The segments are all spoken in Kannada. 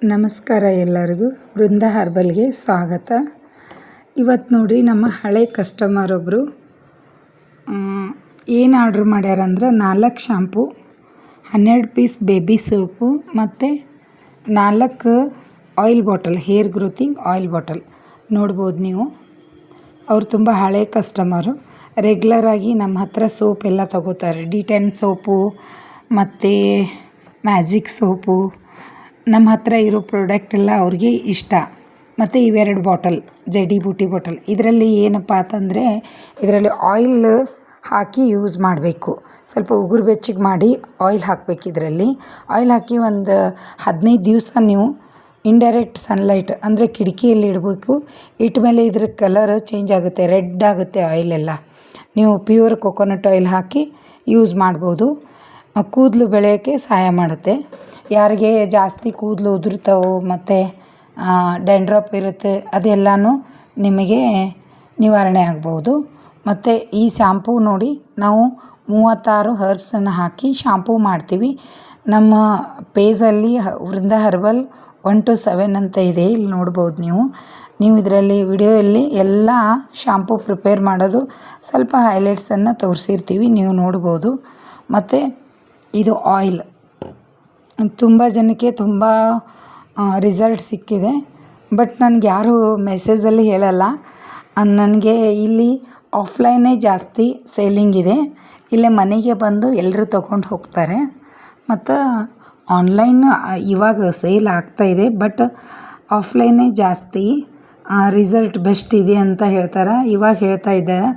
ನಮಸ್ಕಾರ ಎಲ್ಲರಿಗೂ. ವೃಂದ ಹರ್ಬಲ್ಗೆ ಸ್ವಾಗತ. ಇವತ್ತು ನೋಡಿರಿ, ನಮ್ಮ ಹಳೆ ಕಸ್ಟಮರ್ ಒಬ್ಬರು ಏನು ಆರ್ಡ್ರ್ ಮಾಡ್ಯಾರಂದ್ರೆ 4 ಶಾಂಪು, 12 ಪೀಸ್ ಬೇಬಿ ಸೋಪು ಮತ್ತು 4 oil bottle, hair growthing oil bottle ನೋಡ್ಬೋದು ನೀವು. ಅವ್ರು ತುಂಬ ಹಳೆ ಕಸ್ಟಮರು. ರೆಗ್ಯುಲರಾಗಿ ನಮ್ಮ ಹತ್ರ ಸೋಪ್ ಎಲ್ಲ ತಗೋತಾರೆ. D10 ಸೋಪು ಮತ್ತು ಮ್ಯಾಜಿಕ್ ಸೋಪು, ನಮ್ಮ ಹತ್ರ ಇರೋ ಪ್ರಾಡಕ್ಟ್ ಎಲ್ಲ ಅವ್ರಿಗೆ ಇಷ್ಟ. ಮತ್ತು ಇವೆರಡು ಬಾಟಲ್, ಜಡಿ ಬೂಟಿ ಬಾಟಲ್. ಇದರಲ್ಲಿ ಏನಪ್ಪ ಅಂತಂದರೆ, ಇದರಲ್ಲಿ ಆಯಿಲ್ ಹಾಕಿ ಯೂಸ್ ಮಾಡಬೇಕು. ಸ್ವಲ್ಪ ಉಗುರು ಬೆಚ್ಚಗೆ ಮಾಡಿ ಆಯಿಲ್ ಹಾಕಬೇಕು. ಇದರಲ್ಲಿ ಆಯಿಲ್ ಹಾಕಿ ಒಂದು 15 ದಿವಸ ನೀವು ಇಂಡೈರೆಕ್ಟ್ ಸನ್ಲೈಟ್ ಅಂದರೆ ಕಿಟಕಿಯಲ್ಲಿ ಇಡಬೇಕು. ಇಟ್ಟ ಮೇಲೆ ಇದ್ರ ಕಲರ್ ಚೇಂಜ್ ಆಗುತ್ತೆ, ರೆಡ್ ಆಗುತ್ತೆ ಆಯಿಲೆಲ್ಲ. ನೀವು ಪ್ಯೂರ್ ಕೊಕೊನಟ್ ಆಯಿಲ್ ಹಾಕಿ ಯೂಸ್ ಮಾಡ್ಬೋದು. ಕೂದಲು ಬೆಳೆಯೋಕ್ಕೆ ಸಹಾಯ ಮಾಡುತ್ತೆ. ಯಾರಿಗೆ ಜಾಸ್ತಿ ಕೂದಲು ಉದುರ್ತಾವೋ ಮತ್ತು ಡ್ಯಾಂಡ್ರಫ್ ಇರುತ್ತೆ, ಅದೆಲ್ಲನೂ ನಿಮಗೆ ನಿವಾರಣೆ ಆಗ್ಬೋದು. ಮತ್ತು ಈ ಶಾಂಪೂ ನೋಡಿ, ನಾವು 36 ಹರ್ಬ್ಸನ್ನು ಹಾಕಿ ಶಾಂಪೂ ಮಾಡ್ತೀವಿ. ನಮ್ಮ ಪೇಜಲ್ಲಿ ವೃಂದ ಹರ್ಬಲ್ 1 to 7 ಅಂತ ಇದೆ, ಇಲ್ಲಿ ನೋಡ್ಬೋದು ನೀವು ಇದರಲ್ಲಿ ವಿಡಿಯೋಯಲ್ಲಿ ಎಲ್ಲ ಶಾಂಪೂ ಪ್ರಿಪೇರ್ ಮಾಡೋದು ಸ್ವಲ್ಪ ಹೈಲೈಟ್ಸನ್ನು ತೋರಿಸಿರ್ತೀವಿ, ನೀವು ನೋಡ್ಬೋದು. ಮತ್ತು ಇದು ಆಯಿಲ್ ತುಂಬ ಜನಕ್ಕೆ ತುಂಬ ರಿಸಲ್ಟ್ ಸಿಕ್ಕಿದೆ. ಬಟ್ ನನಗೆ ಯಾರೂ ಮೆಸೇಜಲ್ಲಿ ಹೇಳಲ್ಲ. ನನಗೆ ಇಲ್ಲಿ ಆಫ್ಲೈನೇ ಜಾಸ್ತಿ ಸೇಲಿಂಗ್ ಇದೆ. ಇಲ್ಲೇ ಮನೆಗೆ ಬಂದು ಎಲ್ಲರೂ ತೊಗೊಂಡು ಹೋಗ್ತಾರೆ. ಮತ್ತು ಆನ್ಲೈನ್ ಇವಾಗ ಸೇಲ್ ಆಗ್ತಾಯಿದೆ, ಬಟ್ ಆಫ್ಲೈನೇ ಜಾಸ್ತಿ ರಿಸಲ್ಟ್ ಬೆಸ್ಟ್ ಇದೆ ಅಂತ ಹೇಳ್ತಾರೆ. ಇವಾಗ ಹೇಳ್ತಾ ಇದ್ದಾರೆ,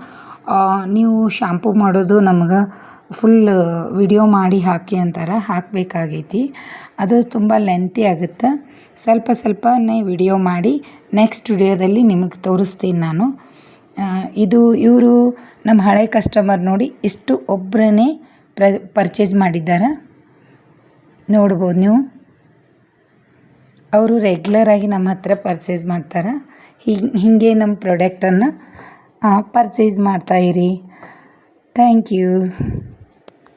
ನೀವು ಶಾಂಪೂ ಮಾಡೋದು ನಮ್ಗೆ ಫುಲ್ ವಿಡಿಯೋ ಮಾಡಿ ಹಾಕಿ ಅಂತಾರೆ. ಹಾಕಬೇಕಾಗೈತಿ, ಅದು ತುಂಬ ಲೆಂತಿ ಆಗುತ್ತೆ. ಸ್ವಲ್ಪನೇ ವಿಡಿಯೋ ಮಾಡಿ ನೆಕ್ಸ್ಟ್ ವಿಡಿಯೋದಲ್ಲಿ ನಿಮಗೆ ತೋರಿಸ್ತೀನಿ ನಾನು. ಇವರು ನಮ್ಮ ಹಳೆ ಕಸ್ಟಮರ್ ನೋಡಿ, ಇಷ್ಟು ಒಬ್ಬರೇ ಪರ್ಚೇಸ್ ಮಾಡಿದ್ದಾರೆ, ನೋಡ್ಬೋದು ನೀವು. ಅವರು ರೆಗ್ಯುಲರಾಗಿ ನಮ್ಮ ಹತ್ರ ಪರ್ಚೇಸ್ ಮಾಡ್ತಾರೆ. ಹೀಗೆ ನಮ್ಮ ಪ್ರಾಡಕ್ಟನ್ನು ಪರ್ಚೇಸ್ ಮಾಡ್ತಾಯಿರಿ. Thank you.